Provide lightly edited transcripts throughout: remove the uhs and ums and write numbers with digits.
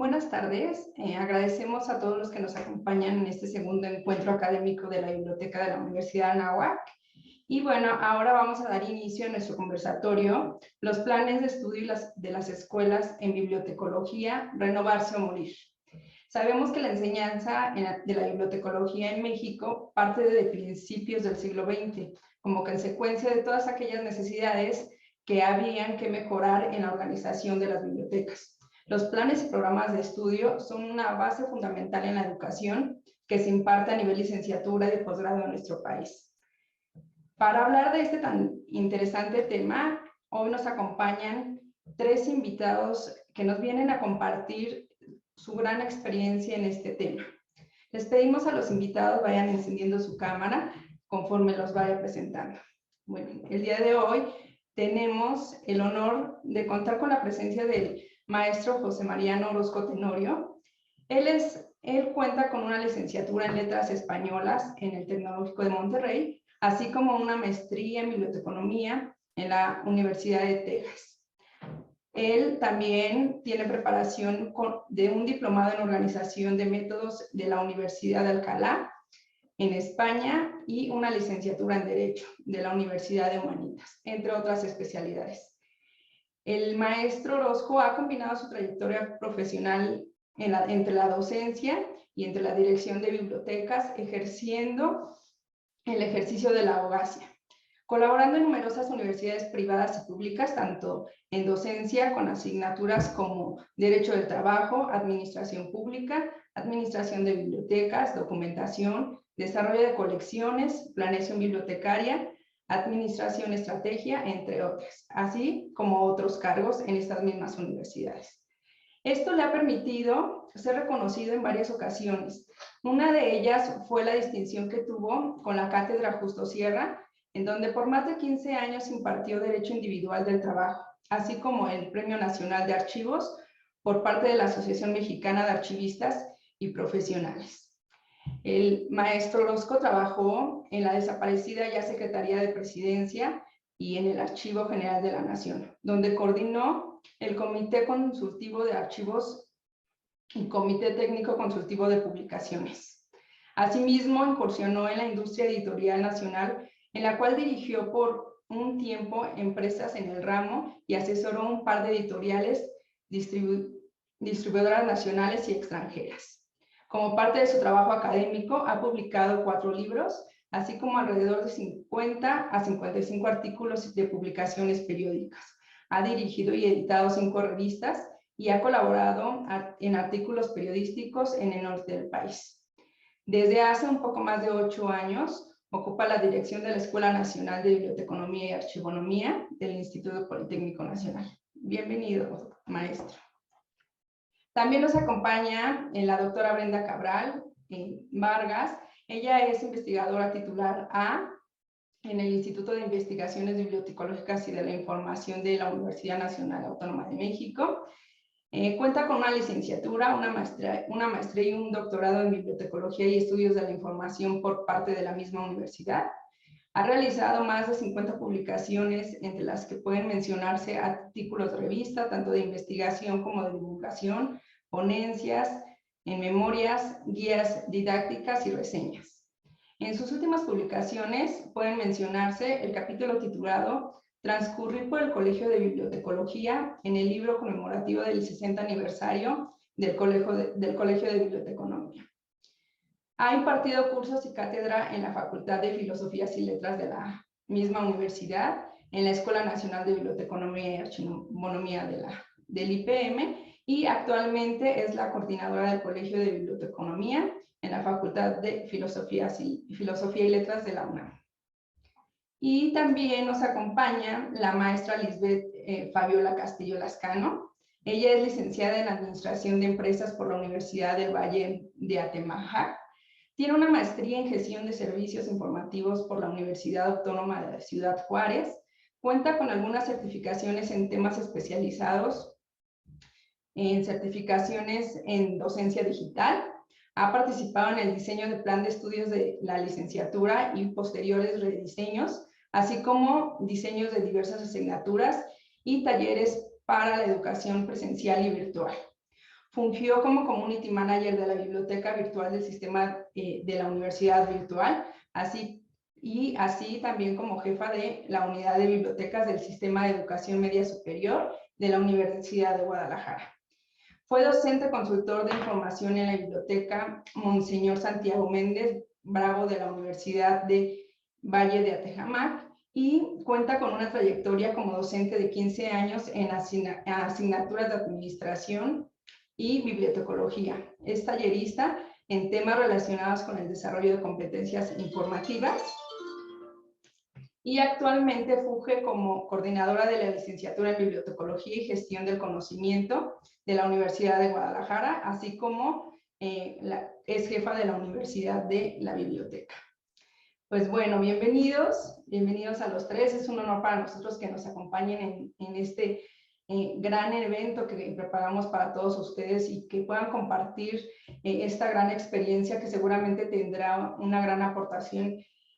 Buenas tardes. Agradecemos a todos los que nos acompañan en este segundo encuentro académico de la Biblioteca de la Universidad de Anáhuac. Y bueno, ahora vamos a dar inicio a nuestro conversatorio, los planes de estudio de las escuelas en bibliotecología, renovarse o morir. Sabemos que la enseñanza de la bibliotecología en México parte de principios del siglo XX, como consecuencia de todas aquellas necesidades que habían que mejorar en la organización de las bibliotecas. Los planes y programas de estudio son una base fundamental en la educación que se imparte a nivel licenciatura y de posgrado en nuestro país. Para hablar de este tan interesante tema, hoy nos acompañan tres invitados que nos vienen a compartir su gran experiencia en este tema. Les pedimos a los invitados vayan encendiendo su cámara conforme los vaya presentando. Bueno, el día de hoy tenemos el honor de contar con la presencia del maestro José Mariano Orozco Tenorio. Él cuenta con una licenciatura en Letras Españolas en el Tecnológico de Monterrey, así como una maestría en Biblioteconomía en la Universidad de Texas. Él también tiene preparación de un diplomado en Organización de Métodos de la Universidad de Alcalá, en España, y una licenciatura en Derecho de la Universidad de Humanitas, entre otras especialidades. El maestro Orozco ha combinado su trayectoria profesional entre la docencia y entre la dirección de bibliotecas, ejerciendo el ejercicio de la abogacía, colaborando en numerosas universidades privadas y públicas, tanto en docencia con asignaturas como Derecho del Trabajo, Administración Pública, Administración de Bibliotecas, Documentación, Desarrollo de Colecciones, Planeación Bibliotecaria, Administración, Estrategia, entre otras, así como otros cargos en estas mismas universidades. Esto le ha permitido ser reconocido en varias ocasiones. Una de ellas fue la distinción que tuvo con la Cátedra Justo Sierra, en donde por más de 15 años impartió Derecho Individual del Trabajo, así como el Premio Nacional de Archivos por parte de la Asociación Mexicana de Archivistas y Profesionales. El maestro Orozco trabajó en la desaparecida ya Secretaría de Presidencia y en el Archivo General de la Nación, donde coordinó el Comité Consultivo de Archivos y Comité Técnico Consultivo de Publicaciones. Asimismo, incursionó en la industria editorial nacional, en la cual dirigió por un tiempo empresas en el ramo y asesoró un par de editoriales, distribuidoras nacionales y extranjeras. Como parte de su trabajo académico, ha publicado 4 libros, así como alrededor de 50 a 55 artículos de publicaciones periódicas. Ha dirigido y editado 5 revistas y ha colaborado en artículos periodísticos en el norte del país. Desde hace un poco más de 8 años, ocupa la dirección de la Escuela Nacional de Biblioteconomía y Archivonomía del Instituto Politécnico Nacional. Bienvenido, maestro. También nos acompaña la doctora Brenda Cabral Vargas. Ella es investigadora titular A en el Instituto de Investigaciones Bibliotecológicas y de la Información de la Universidad Nacional Autónoma de México. Cuenta con una licenciatura, una maestría y un doctorado en Bibliotecología y Estudios de la Información por parte de la misma universidad. Ha realizado más de 50 publicaciones, entre las que pueden mencionarse artículos de revista, tanto de investigación como de divulgación, ponencias, en memorias, guías didácticas y reseñas. En sus últimas publicaciones pueden mencionarse el capítulo titulado Transcurrir por el Colegio de Bibliotecología en el libro conmemorativo del 60 aniversario del Colegio de Biblioteconomía. Ha impartido cursos y cátedra en la Facultad de Filosofías y Letras de la misma universidad, en la Escuela Nacional de Biblioteconomía y Archivonomía del IPM, y actualmente es la coordinadora del Colegio de Biblioteconomía en la Facultad de Filosofía y Letras de la UNAM. Y también nos acompaña la maestra Lisbeth Fabiola Castillo Lascano. Ella es licenciada en Administración de Empresas por la Universidad del Valle de Atemajac. Tiene una maestría en Gestión de Servicios Informativos por la Universidad Autónoma de Ciudad Juárez. Cuenta con algunas certificaciones en temas especializados, en certificaciones en docencia digital. Ha participado en el diseño de plan de estudios de la licenciatura y posteriores rediseños, así como diseños de diversas asignaturas y talleres para la educación presencial y virtual. Fungió como Community Manager de la Biblioteca Virtual del Sistema de la Universidad Virtual, así también como jefa de la Unidad de Bibliotecas del Sistema de Educación Media Superior de la Universidad de Guadalajara. Fue docente consultor de información en la Biblioteca Monseñor Santiago Méndez Bravo de la Universidad de Valle de Atejamac y cuenta con una trayectoria como docente de 15 años en asignaturas de administración y bibliotecología. Es tallerista en temas relacionados con el desarrollo de competencias informativas y actualmente funge como coordinadora de la licenciatura en Bibliotecología y Gestión del Conocimiento de la Universidad de Guadalajara, así como es jefa de la Universidad de la Biblioteca. Pues bueno, bienvenidos a los tres. Es un honor para nosotros que nos acompañen en este gran evento que preparamos para todos ustedes y que puedan compartir esta gran experiencia que seguramente tendrá una gran aportación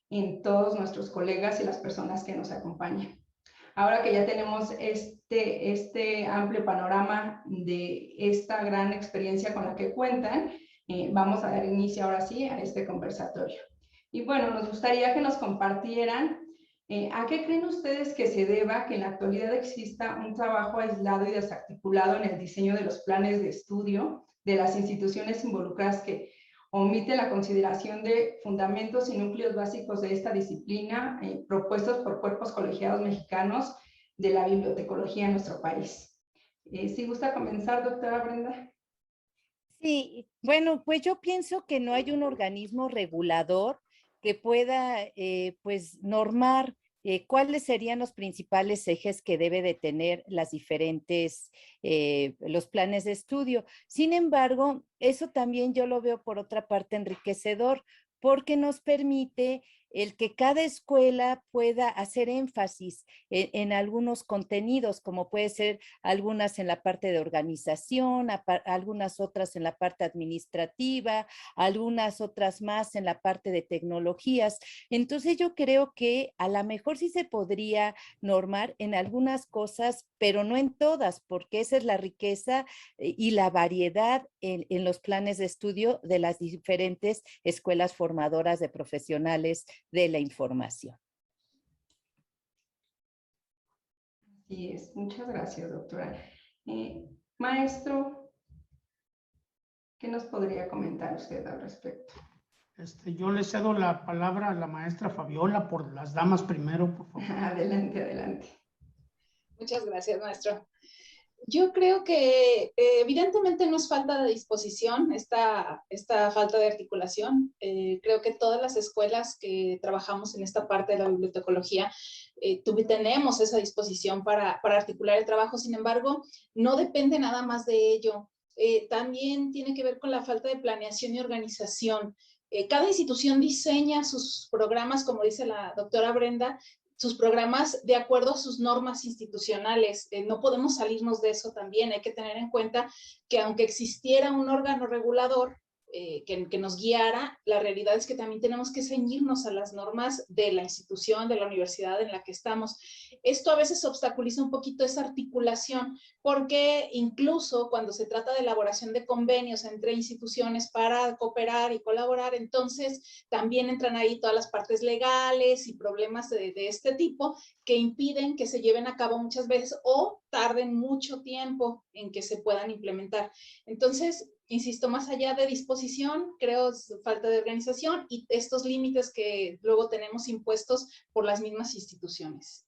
en todos nuestros colegas y las personas que nos acompañan. Ahora que ya tenemos este amplio panorama de esta gran experiencia con la que cuentan, vamos a dar inicio ahora sí a este conversatorio. Y bueno, nos gustaría que nos compartieran ¿a qué creen ustedes que se deba que en la actualidad exista un trabajo aislado y desarticulado en el diseño de los planes de estudio de las instituciones involucradas que omite la consideración de fundamentos y núcleos básicos de esta disciplina propuestos por cuerpos colegiados mexicanos de la bibliotecología en nuestro país? ¿Sí gusta comenzar, doctora Brenda? Sí, bueno, pues yo pienso que no hay un organismo regulador que pueda, pues, normar cuáles serían los principales ejes que debe de tener las diferentes, los planes de estudio. Sin embargo, eso también yo lo veo por otra parte enriquecedor, porque nos permite el que cada escuela pueda hacer énfasis en algunos contenidos, como puede ser algunas en la parte de organización, algunas otras en la parte administrativa, algunas otras más en la parte de tecnologías. Entonces yo creo que a lo mejor sí se podría normar en algunas cosas, pero no en todas, porque esa es la riqueza y la variedad en los planes de estudio de las diferentes escuelas formadoras de profesionales de la información. Así es. Muchas gracias, doctora. Maestro, ¿qué nos podría comentar usted al respecto? Yo le cedo la palabra a la maestra Fabiola por las damas primero, por favor. Adelante, adelante. Muchas gracias, maestro. Yo creo que evidentemente no es falta de disposición esta falta de articulación. Creo que todas las escuelas que trabajamos en esta parte de la bibliotecología tenemos esa disposición para articular el trabajo. Sin embargo, no depende nada más de ello. También tiene que ver con la falta de planeación y organización. Cada institución diseña sus programas, como dice la doctora Brenda, sus programas de acuerdo a sus normas institucionales. No podemos salirnos de eso también. Hay que tener en cuenta que aunque existiera un órgano regulador que nos guiara, la realidad es que también tenemos que ceñirnos a las normas de la institución, de la universidad en la que estamos. Esto a veces obstaculiza un poquito esa articulación, porque incluso cuando se trata de elaboración de convenios entre instituciones para cooperar y colaborar, entonces también entran ahí todas las partes legales y problemas de este tipo que impiden que se lleven a cabo muchas veces o tarden mucho tiempo en que se puedan implementar. Entonces, insisto, más allá de disposición, creo es falta de organización y estos límites que luego tenemos impuestos por las mismas instituciones.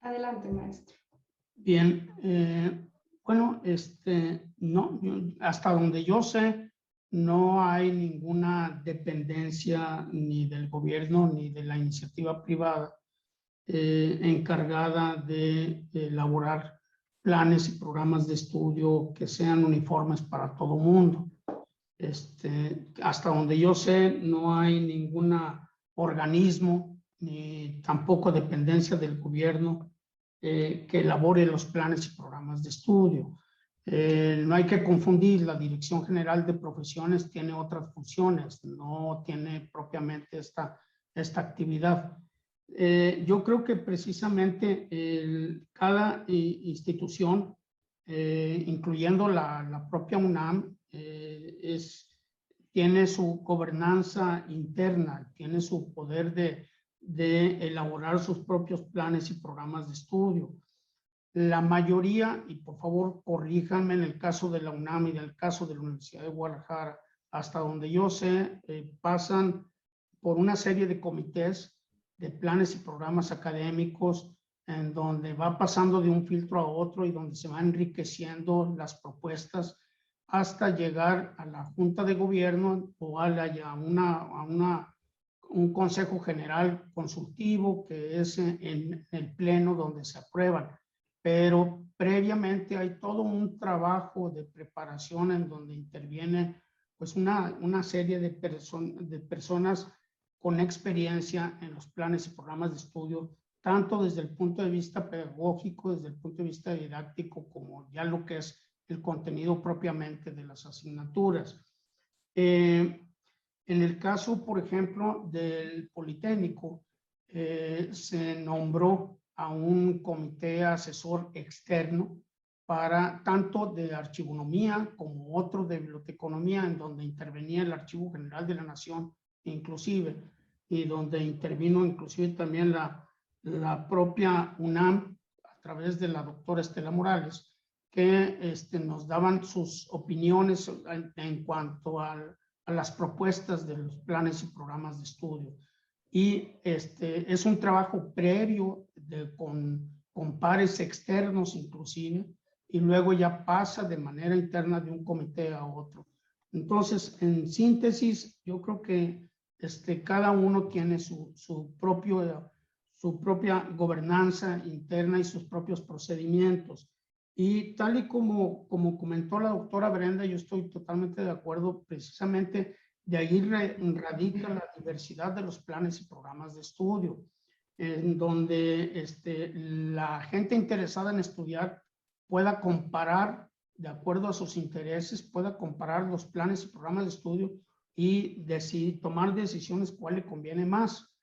Adelante, maestro. Bien, bueno, no, hasta donde yo sé, no hay ninguna dependencia ni del gobierno ni de la iniciativa privada encargada de elaborar planes y programas de estudio que sean uniformes para todo mundo. Hasta donde yo sé, no hay ningún organismo ni tampoco dependencia del gobierno que elabore los planes y programas de estudio. No hay que confundir, la Dirección General de Profesiones tiene otras funciones, no tiene propiamente esta actividad. Yo creo que precisamente cada institución, incluyendo la propia UNAM, tiene su gobernanza interna, tiene su poder de elaborar sus propios planes y programas de estudio. La mayoría, y por favor corríjanme en el caso de la UNAM y en el caso de la Universidad de Guadalajara, hasta donde yo sé, pasan por una serie de comités de planes y programas académicos en donde va pasando de un filtro a otro y donde se van enriqueciendo las propuestas hasta llegar a la Junta de Gobierno o a un Consejo General Consultivo, que es en el Pleno donde se aprueban. Pero previamente hay todo un trabajo de preparación en donde interviene pues una serie de personas con experiencia en los planes y programas de estudio, tanto desde el punto de vista pedagógico, desde el punto de vista didáctico, como ya lo que es el contenido propiamente de las asignaturas. En el caso, por ejemplo, del Politécnico, se nombró a un comité asesor externo para tanto de archivonomía como otro de biblioteconomía, en donde intervenía el Archivo General de la Nación, inclusive, y donde intervino inclusive también la propia UNAM a través de la doctora Estela Morales, que nos daban sus opiniones en cuanto a las propuestas de los planes y programas de estudio. Y es un trabajo previo con pares externos inclusive, y luego ya pasa de manera interna de un comité a otro. Entonces, en síntesis, yo creo que cada uno tiene su propia gobernanza interna y sus propios procedimientos. Y tal y como comentó la doctora Brenda, yo estoy totalmente de acuerdo. Precisamente de ahí radica la diversidad de los planes y programas de estudio, en donde la gente interesada en estudiar pueda comparar, de acuerdo a sus intereses, pueda comparar los planes y programas de estudio y tomar decisiones cuál le conviene más.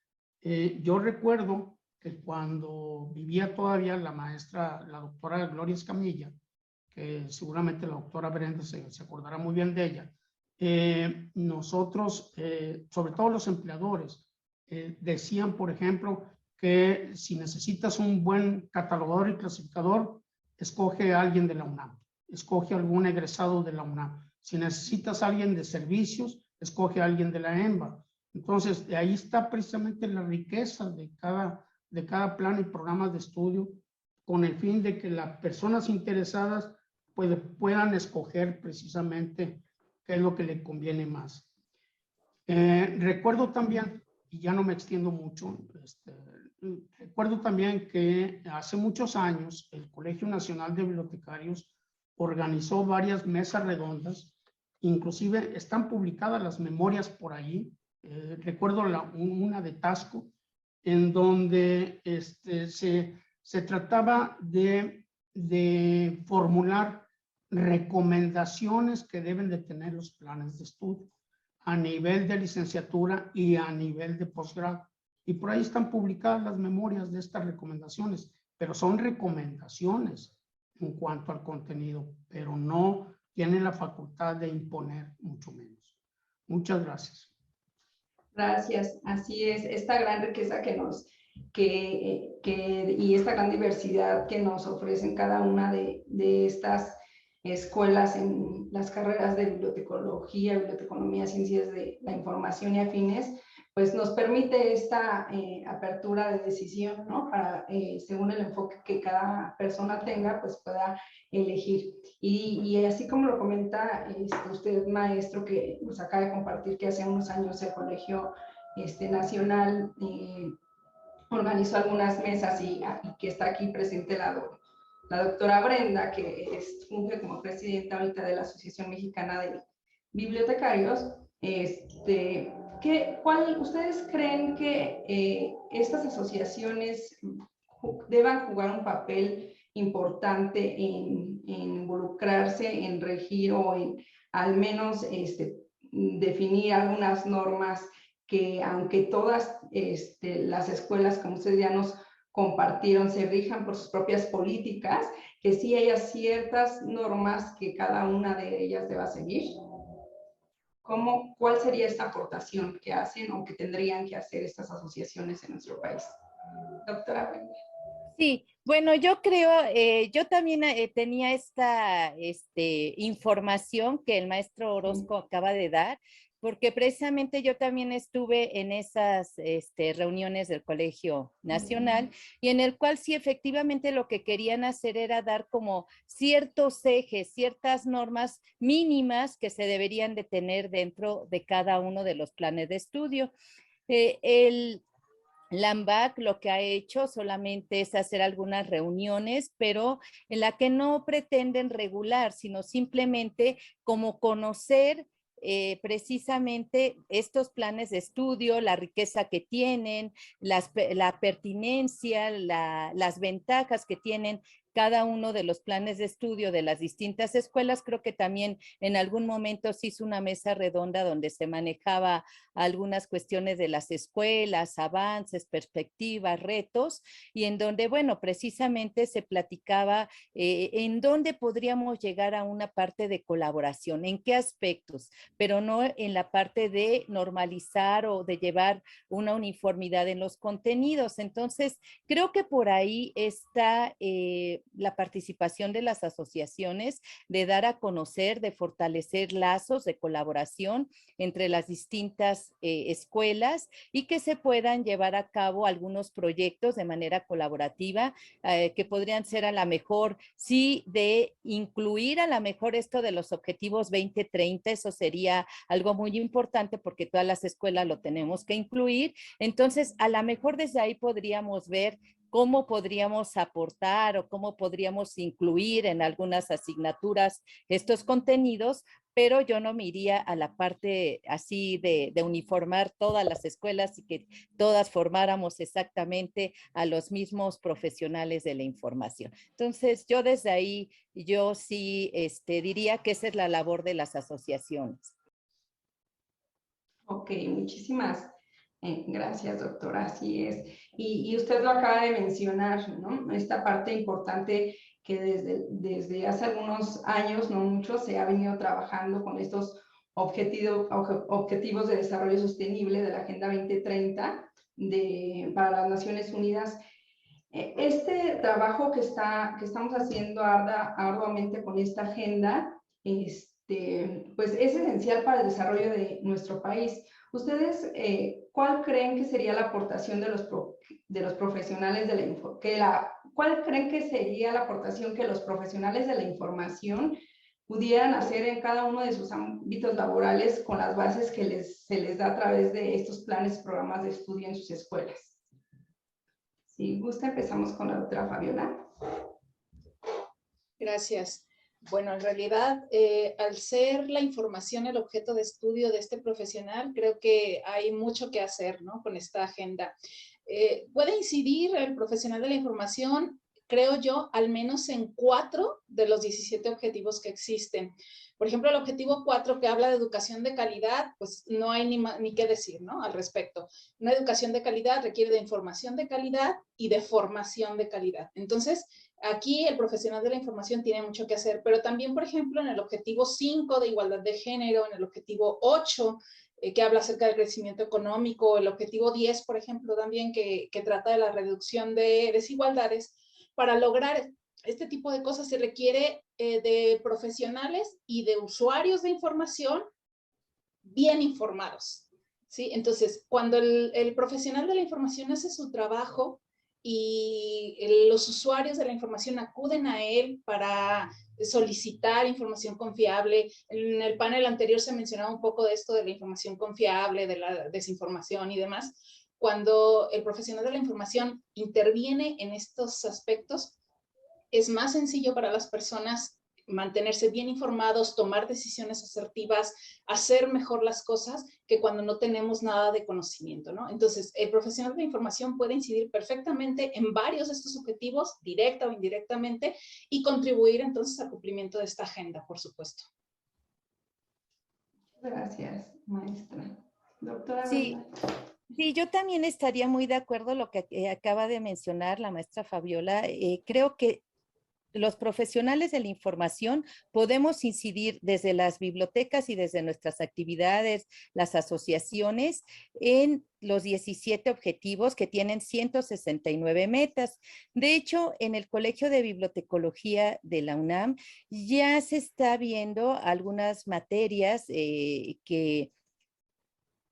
Yo recuerdo que cuando vivía todavía la maestra, la doctora Gloria Escamilla, que seguramente la doctora Brenda se acordará muy bien de ella, nosotros, sobre todo los empleadores, decían, por ejemplo, que si necesitas un buen catalogador y clasificador, escoge a alguien de la UNAM, escoge a algún egresado de la UNAM. Si necesitas a alguien de servicios, escoge a alguien de la EMBA. Entonces, de ahí está precisamente la riqueza de cada plan y programa de estudio, con el fin de que las personas interesadas puedan escoger precisamente qué es lo que le conviene más. Recuerdo también, y ya no me extiendo mucho, recuerdo también que hace muchos años el Colegio Nacional de Bibliotecarios organizó varias mesas redondas, inclusive están publicadas las memorias por ahí. Recuerdo una de Tasco, en donde se trataba de formular recomendaciones que deben de tener los planes de estudio a nivel de licenciatura y a nivel de posgrado. Y por ahí están publicadas las memorias de estas recomendaciones, pero son recomendaciones en cuanto al contenido, pero no tienen la facultad de imponer, mucho menos. Muchas gracias. Gracias, así es, esta gran riqueza y esta gran diversidad que nos ofrecen cada una de estas escuelas en las carreras de bibliotecología, biblioteconomía, ciencias de la información y afines, pues nos permite esta apertura de decisión, ¿no? Para, según el enfoque que cada persona tenga, pues pueda elegir. Y así como lo comenta usted, maestro, que nos acaba de compartir que hace unos años el Colegio Nacional organizó algunas mesas y que está aquí presente la doctora Brenda, que funge como presidenta ahorita de la Asociación Mexicana de Bibliotecarios. ¿Ustedes creen que estas asociaciones deban jugar un papel importante en involucrarse, en regir o en al menos definir algunas normas que aunque todas las escuelas, como ustedes ya nos compartieron, se rijan por sus propias políticas, que sí haya ciertas normas que cada una de ellas deba seguir? ¿Cuál sería esta aportación que hacen o que tendrían que hacer estas asociaciones en nuestro país? Doctora Wendy. Sí, bueno, yo creo, yo también tenía esta información que el maestro Orozco acaba de dar, porque precisamente yo también estuve en esas reuniones del Colegio Nacional y en el cual sí efectivamente lo que querían hacer era dar como ciertos ejes, ciertas normas mínimas que se deberían de tener dentro de cada uno de los planes de estudio. LAMBAC lo que ha hecho solamente es hacer algunas reuniones, pero en la que no pretenden regular, sino simplemente como conocer precisamente estos planes de estudio, la riqueza que tienen, la pertinencia, las ventajas que tienen cada uno de los planes de estudio de las distintas escuelas. Creo que también en algún momento se hizo una mesa redonda donde se manejaba algunas cuestiones de las escuelas, avances, perspectivas, retos, y en donde, bueno, precisamente se platicaba en dónde podríamos llegar a una parte de colaboración, en qué aspectos, pero no en la parte de normalizar o de llevar una uniformidad en los contenidos. Entonces, creo que por ahí está la participación de las asociaciones, de dar a conocer, de fortalecer lazos de colaboración entre las distintas escuelas y que se puedan llevar a cabo algunos proyectos de manera colaborativa que podrían ser a la mejor, sí, de incluir a la mejor esto de los objetivos 2030, eso sería algo muy importante porque todas las escuelas lo tenemos que incluir. Entonces, a lo mejor desde ahí podríamos ver cómo podríamos aportar o cómo podríamos incluir en algunas asignaturas estos contenidos, pero yo no me iría a la parte así de uniformar todas las escuelas y que todas formáramos exactamente a los mismos profesionales de la información. Entonces, yo desde ahí, yo sí diría que esa es la labor de las asociaciones. Ok, muchísimas gracias, doctora. Así es. Y usted lo acaba de mencionar, ¿no? Esta parte importante que desde hace algunos años, no muchos, se ha venido trabajando con estos objetivos de desarrollo sostenible de la Agenda 2030 para las Naciones Unidas. Este trabajo que estamos haciendo arduamente con esta agenda, pues es esencial para el desarrollo de nuestro país. ¿Ustedes cuál creen que sería la aportación de los profesionales de la información? ¿Cuál creen que sería la aportación que los profesionales de la información pudieran hacer en cada uno de sus ámbitos laborales con las bases que se les da a través de estos planes y programas de estudio en sus escuelas? Si gusta, empezamos con la doctora Fabiola. Gracias. Bueno, en realidad, al ser la información el objeto de estudio de este profesional, creo que hay mucho que hacer, ¿no? Con esta agenda. Puede incidir el profesional de la información, creo yo, al menos en 4 de los 17 objetivos que existen. Por ejemplo, el objetivo 4 que habla de educación de calidad, pues no hay ni qué decir, ¿no? Al respecto. Una educación de calidad requiere de información de calidad y de formación de calidad. Entonces, aquí el profesional de la información tiene mucho que hacer, pero también, por ejemplo, en el objetivo 5 de igualdad de género, en el objetivo 8, que habla acerca del crecimiento económico, el objetivo 10, por ejemplo, también que trata de la reducción de desigualdades. Para lograr este tipo de cosas se requiere de profesionales y de usuarios de información bien informados, ¿sí? Entonces, cuando el profesional de la información hace su trabajo y los usuarios de la información acuden a él para solicitar información confiable. En el panel anterior se mencionaba un poco de esto de la información confiable, de la desinformación y demás. Cuando el profesional de la información interviene en estos aspectos, es más sencillo para las personas mantenerse bien informados, tomar decisiones asertivas, hacer mejor las cosas que cuando no tenemos nada de conocimiento, ¿no? Entonces, el profesional de información puede incidir perfectamente en varios de estos objetivos, directa o indirectamente, y contribuir entonces al cumplimiento de esta agenda, por supuesto. Gracias, maestra. Doctora. Sí, sí, yo también estaría muy de acuerdo lo que acaba de mencionar la maestra Fabiola. Creo que los profesionales de la información podemos incidir desde las bibliotecas y desde nuestras actividades, las asociaciones, en los 17 objetivos que tienen 169 metas. De hecho, en el Colegio de Bibliotecología de la UNAM ya se está viendo algunas materias que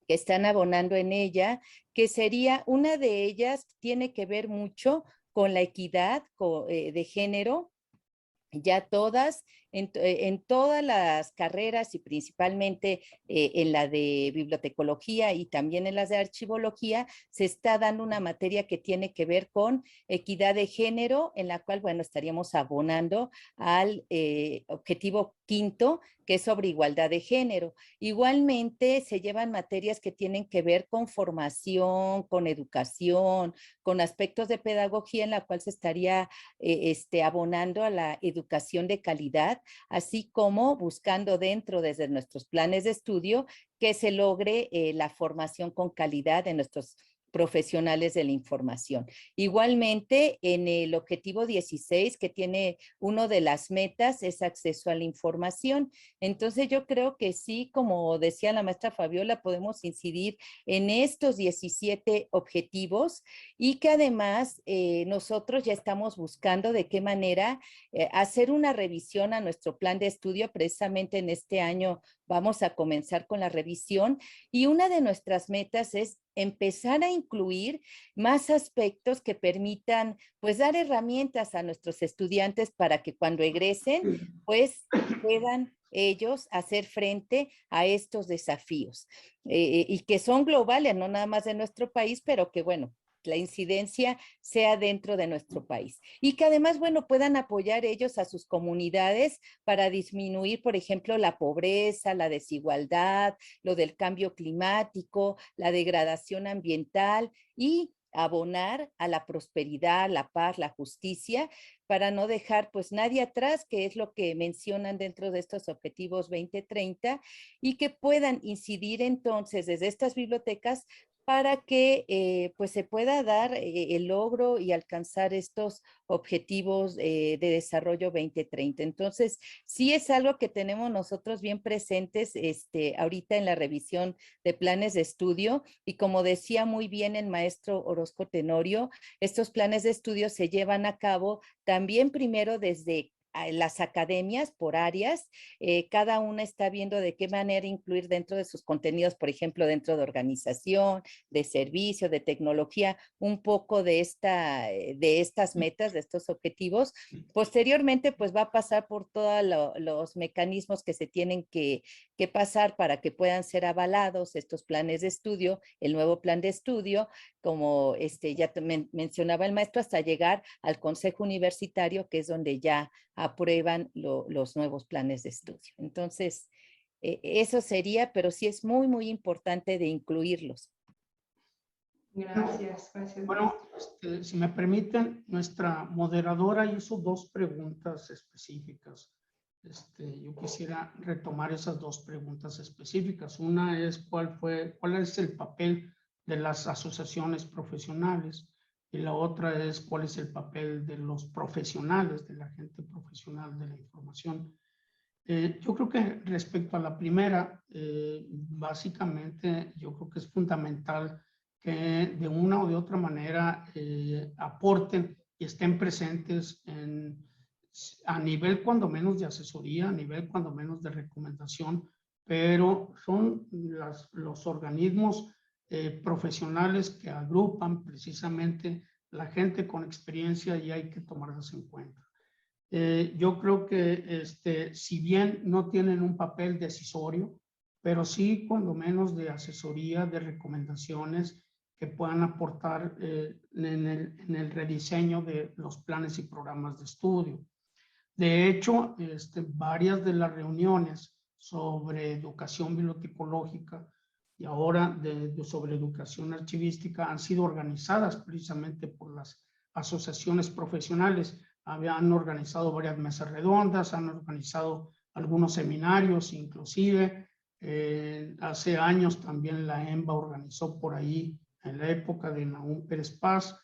están abonando en ella, que sería, una de ellas tiene que ver mucho con la equidad de género, ya todas, en todas las carreras y principalmente en la de bibliotecología y también en las de archivología, se está dando una materia que tiene que ver con equidad de género, en la cual, bueno, estaríamos abonando al objetivo quinto, que es sobre igualdad de género. Igualmente se llevan materias que tienen que ver con formación, con educación, con aspectos de pedagogía, en la cual se estaría abonando a la educación de calidad, así como buscando dentro desde nuestros planes de estudio que se logre la formación con calidad de nuestros profesionales de la información. Igualmente, en el objetivo 16, que tiene uno de las metas, es acceso a la información. Entonces, yo creo que sí, como decía la maestra Fabiola, podemos incidir en estos 17 objetivos y que además nosotros ya estamos buscando de qué manera hacer una revisión a nuestro plan de estudio. Precisamente en este año vamos a comenzar con la revisión y una de nuestras metas es empezar a incluir más aspectos que permitan pues dar herramientas a nuestros estudiantes para que cuando egresen pues puedan ellos hacer frente a estos desafíos y que son globales, no nada más de nuestro país, pero que bueno, la incidencia sea dentro de nuestro país y que además, bueno, puedan apoyar ellos a sus comunidades para disminuir, por ejemplo, la pobreza, la desigualdad, lo del cambio climático, la degradación ambiental y abonar a la prosperidad, la paz, la justicia, para no dejar pues nadie atrás, que es lo que mencionan dentro de estos objetivos 2030, y que puedan incidir entonces desde estas bibliotecas para que pues se pueda dar el logro y alcanzar estos objetivos de desarrollo 2030. Entonces, sí es algo que tenemos nosotros bien presentes ahorita en la revisión de planes de estudio y como decía muy bien el maestro Orozco Tenorio, estos planes de estudio se llevan a cabo también primero desde las academias por áreas, cada una está viendo de qué manera incluir dentro de sus contenidos, por ejemplo, dentro de organización, de servicio, de tecnología, un poco de estas metas, de estos objetivos. Posteriormente, pues va a pasar por todos los mecanismos que se tienen que pasar para que puedan ser avalados estos planes de estudio, el nuevo plan de estudio, como ya mencionaba el maestro, hasta llegar al Consejo Universitario, que es donde ya aprueban los nuevos planes de estudio. Entonces, eso sería, pero sí es muy, muy importante de incluirlos. Gracias. Bueno, si me permiten, nuestra moderadora hizo dos preguntas específicas. Yo quisiera retomar esas dos preguntas específicas. Una es cuál es el papel de las asociaciones profesionales y la otra es cuál es el papel de los profesionales, de la gente profesional de la información. Yo creo que respecto a la primera, básicamente yo creo que es fundamental que de una o de otra manera aporten y estén presentes a nivel cuando menos de asesoría, a nivel cuando menos de recomendación, pero son los organismos profesionales que agrupan precisamente la gente con experiencia y hay que tomarlas en cuenta. Yo creo que si bien no tienen un papel decisorio, pero sí cuando menos de asesoría, de recomendaciones que puedan aportar en el rediseño de los planes y programas de estudio. De hecho, varias de las reuniones sobre educación bibliotecológica y ahora sobre educación archivística han sido organizadas precisamente por las asociaciones profesionales. Han organizado varias mesas redondas, han organizado algunos seminarios inclusive, Hace años también la EMBA organizó por ahí, en la época de Nahum Pérez Paz,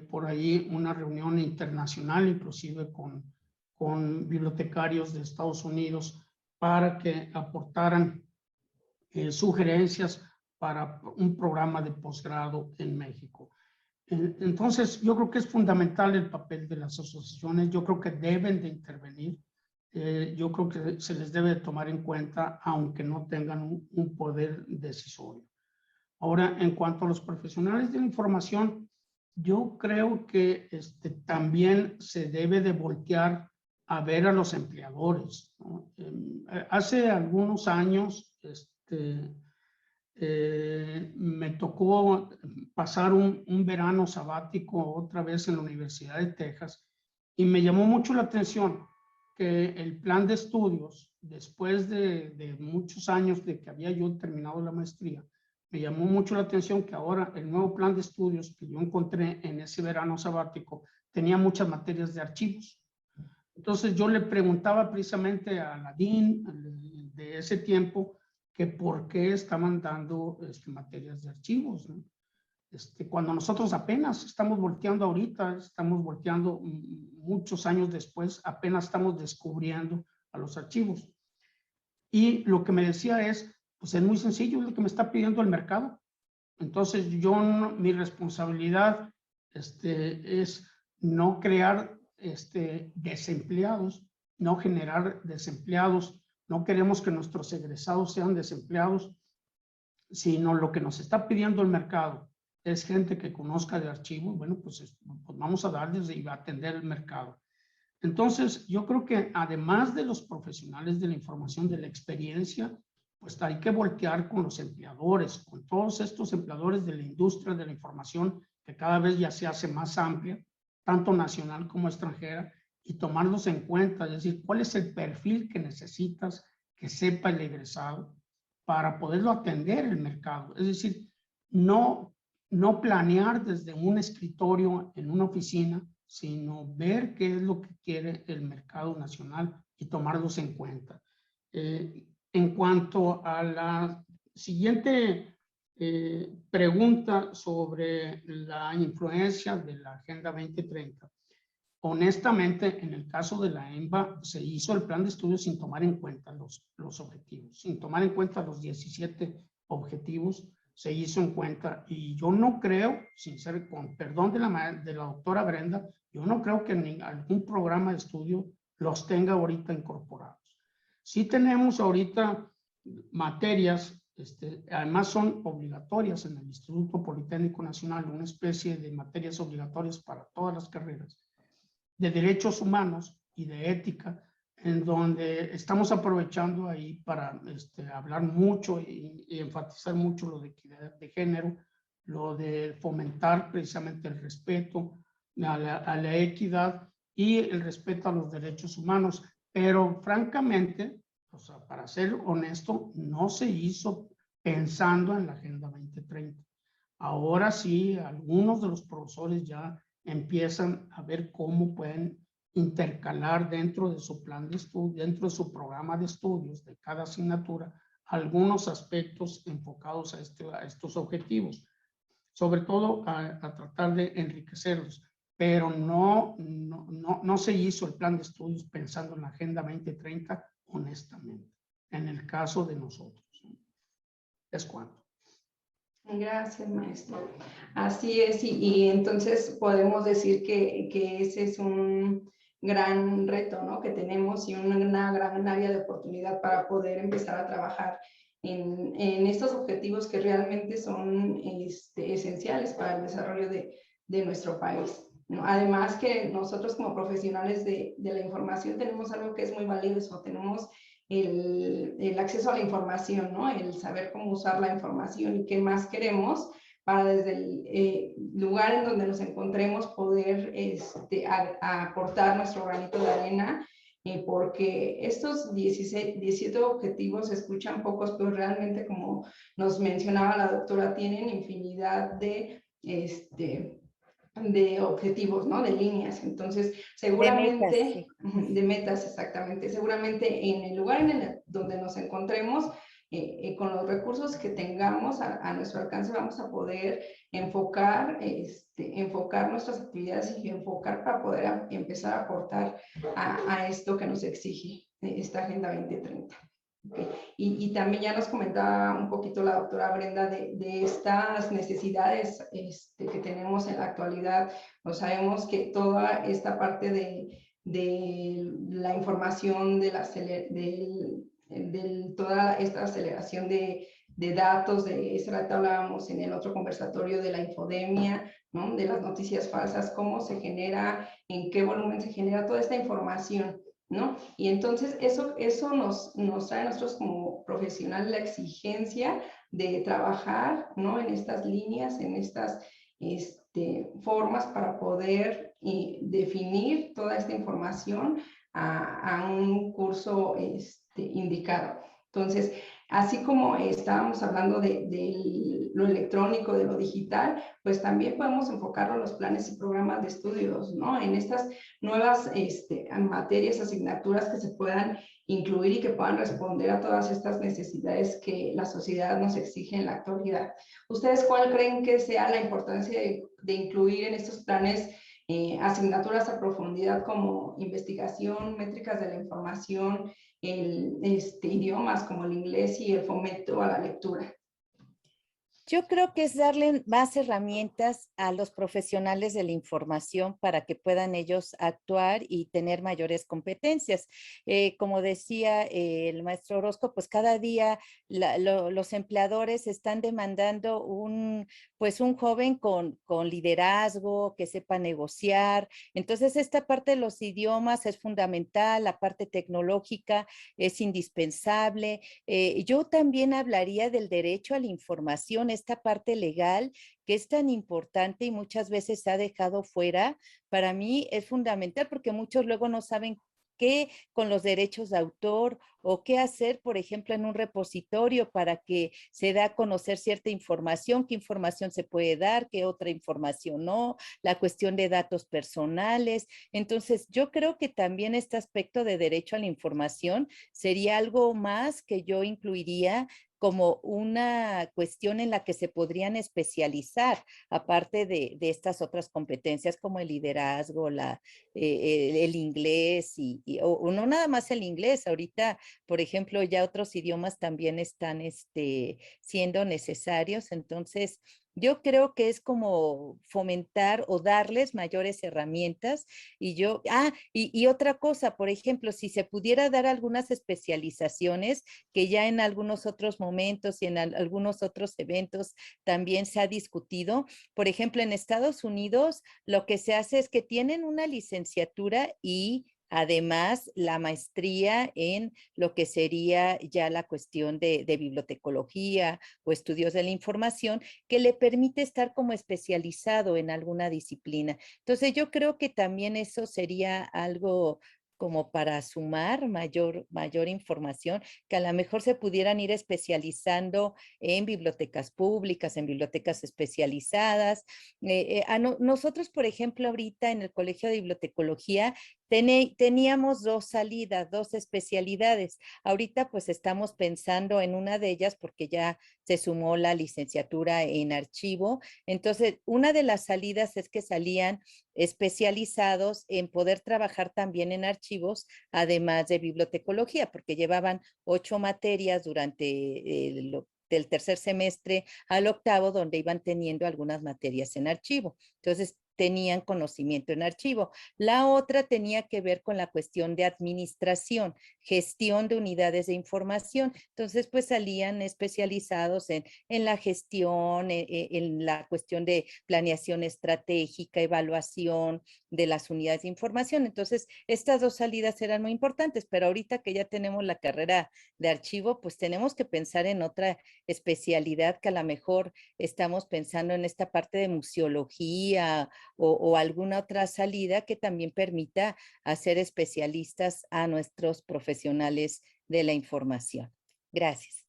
por ahí una reunión internacional, inclusive con bibliotecarios de Estados Unidos, para que aportaran sugerencias para un programa de posgrado en México. Entonces, yo creo que es fundamental el papel de las asociaciones, yo creo que deben de intervenir, yo creo que se les debe de tomar en cuenta, aunque no tengan un poder decisorio. Ahora, en cuanto a los profesionales de la información, yo creo que también se debe de voltear a ver a los empleadores, ¿no? Hace algunos años, me tocó pasar un verano sabático otra vez en la Universidad de Texas y me llamó mucho la atención que el plan de estudios, después de muchos años de que había yo terminado la maestría, me llamó mucho la atención que ahora el nuevo plan de estudios que yo encontré en ese verano sabático tenía muchas materias de archivos. Entonces yo le preguntaba precisamente a la DIN de ese tiempo que por qué estaban dando materias de archivos, ¿no? Cuando nosotros apenas estamos volteando ahorita, estamos volteando muchos años después, apenas estamos descubriendo a los archivos. Y lo que me decía es, pues es muy sencillo, es lo que me está pidiendo el mercado. Entonces yo, mi responsabilidad es no crear desempleados, no generar desempleados. No queremos que nuestros egresados sean desempleados, sino lo que nos está pidiendo el mercado es gente que conozca de archivos. Bueno, pues vamos a darles y va a atender el mercado. Entonces, yo creo que además de los profesionales de la información, de la experiencia, pues hay que voltear con los empleadores, con todos estos empleadores de la industria de la información, que cada vez ya se hace más amplia, tanto nacional como extranjera, y tomarlos en cuenta, es decir, cuál es el perfil que necesitas que sepa el egresado para poderlo atender el mercado. Es decir, no planear desde un escritorio en una oficina, sino ver qué es lo que quiere el mercado nacional y tomarlos en cuenta. En cuanto a la siguiente pregunta sobre la influencia de la Agenda 2030, honestamente, en el caso de la EMBA, se hizo el plan de estudios sin tomar en cuenta los objetivos, sin tomar en cuenta los 17 objetivos, se hizo en cuenta. Y yo no creo, sin ser, con perdón de la doctora Brenda, yo no creo que en algún programa de estudio los tenga ahorita incorporados. Sí tenemos ahorita materias, además son obligatorias en el Instituto Politécnico Nacional, una especie de materias obligatorias para todas las carreras, de derechos humanos y de ética, en donde estamos aprovechando ahí para hablar mucho y enfatizar mucho lo de equidad de género, lo de fomentar precisamente el respeto a la equidad y el respeto a los derechos humanos. Pero francamente, o sea, para ser honesto, no se hizo pensando en la Agenda 2030. Ahora sí, algunos de los profesores ya empiezan a ver cómo pueden intercalar dentro de su plan de estudio, dentro de su programa de estudios de cada asignatura, algunos aspectos enfocados a estos objetivos, sobre todo a tratar de enriquecerlos, pero no se hizo el plan de estudios pensando en la Agenda 2030, honestamente, en el caso de nosotros. Es cuanto. Gracias, maestro. Así es, y entonces podemos decir que ese es un gran reto, ¿no?, que tenemos, y una gran área de oportunidad para poder empezar a trabajar en estos objetivos que realmente son esenciales para el desarrollo de nuestro país, ¿no? Además que nosotros como profesionales de la información tenemos algo que es muy valioso, tenemos el acceso a la información, ¿no?, el saber cómo usar la información y qué más queremos para desde el lugar en donde nos encontremos poder aportar nuestro granito de arena, porque estos 17 objetivos se escuchan pocos, pero realmente, como nos mencionaba la doctora, tienen infinidad de objetivos, ¿no?, de líneas. Entonces, seguramente, De metas, sí. de metas, exactamente, seguramente en el lugar donde nos encontremos, con los recursos que tengamos a nuestro alcance vamos a poder enfocar, enfocar nuestras actividades y enfocar para poder empezar a aportar a esto que nos exige esta Agenda 2030. Okay. Y también ya nos comentaba un poquito la doctora Brenda de estas necesidades que tenemos en la actualidad. Pues sabemos que toda esta parte de la información, de toda esta aceleración de datos, de ese rato hablábamos en el otro conversatorio de la infodemia, ¿no? De las noticias falsas, cómo se genera, en qué volumen se genera toda esta información, ¿no? Y entonces eso nos trae a nosotros como profesionales la exigencia de trabajar, ¿no? En estas líneas, en estas formas para poder definir toda esta información a un curso indicado. Entonces, así como estábamos hablando de lo electrónico, de lo digital, pues también podemos enfocarlo en los planes y programas de estudios, ¿no? En estas nuevas materias, asignaturas que se puedan incluir y que puedan responder a todas estas necesidades que la sociedad nos exige en la actualidad. ¿Ustedes cuál creen que sea la importancia de incluir en estos planes asignaturas a profundidad como investigación, métricas de la información, idiomas como el inglés y el fomento a la lectura? Yo creo que es darle más herramientas a los profesionales de la información para que puedan ellos actuar y tener mayores competencias. Como decía el maestro Orozco, pues cada día los empleadores están demandando un joven con liderazgo, que sepa negociar. Entonces, esta parte de los idiomas es fundamental, la parte tecnológica es indispensable. Yo también hablaría del derecho a la información, esta parte legal que es tan importante y muchas veces se ha dejado fuera. Para mí es fundamental porque muchos luego no saben qué con los derechos de autor o qué hacer, por ejemplo, en un repositorio para que se dé a conocer cierta información, qué información se puede dar, qué otra información no, la cuestión de datos personales. Entonces, yo creo que también este aspecto de derecho a la información sería algo más que yo incluiría como una cuestión en la que se podrían especializar, aparte de estas otras competencias como el liderazgo, el inglés, o no nada más el inglés. Ahorita, por ejemplo, ya otros idiomas también están siendo necesarios. Entonces, yo creo que es como fomentar o darles mayores herramientas. Y otra cosa, por ejemplo, si se pudiera dar algunas especializaciones que ya en algunos otros momentos y en algunos otros eventos también se ha discutido. Por ejemplo, en Estados Unidos lo que se hace es que tienen una licenciatura y además la maestría en lo que sería ya la cuestión de bibliotecología o estudios de la información, que le permite estar como especializado en alguna disciplina. Entonces yo creo que también eso sería algo como para sumar mayor información, que a lo mejor se pudieran ir especializando en bibliotecas públicas, en bibliotecas especializadas. Nosotros, por ejemplo, ahorita en el Colegio de Bibliotecología teníamos dos salidas, dos especialidades. Ahorita pues estamos pensando en una de ellas porque ya se sumó la licenciatura en archivo. Entonces, una de las salidas es que salían especializados en poder trabajar también en archivos, además de bibliotecología, porque llevaban 8 materias durante del tercer semestre al octavo, donde iban teniendo algunas materias en archivo. Entonces, tenían conocimiento en archivo. La otra tenía que ver con la cuestión de administración, gestión de unidades de información. Entonces, pues salían especializados en la gestión, en la cuestión de planeación estratégica, evaluación de las unidades de información. Entonces, estas dos salidas eran muy importantes, pero ahorita que ya tenemos la carrera de archivo, pues tenemos que pensar en otra especialidad que a lo mejor estamos pensando en esta parte de museología o alguna otra salida que también permita hacer especialistas a nuestros profesionales de la información. Gracias.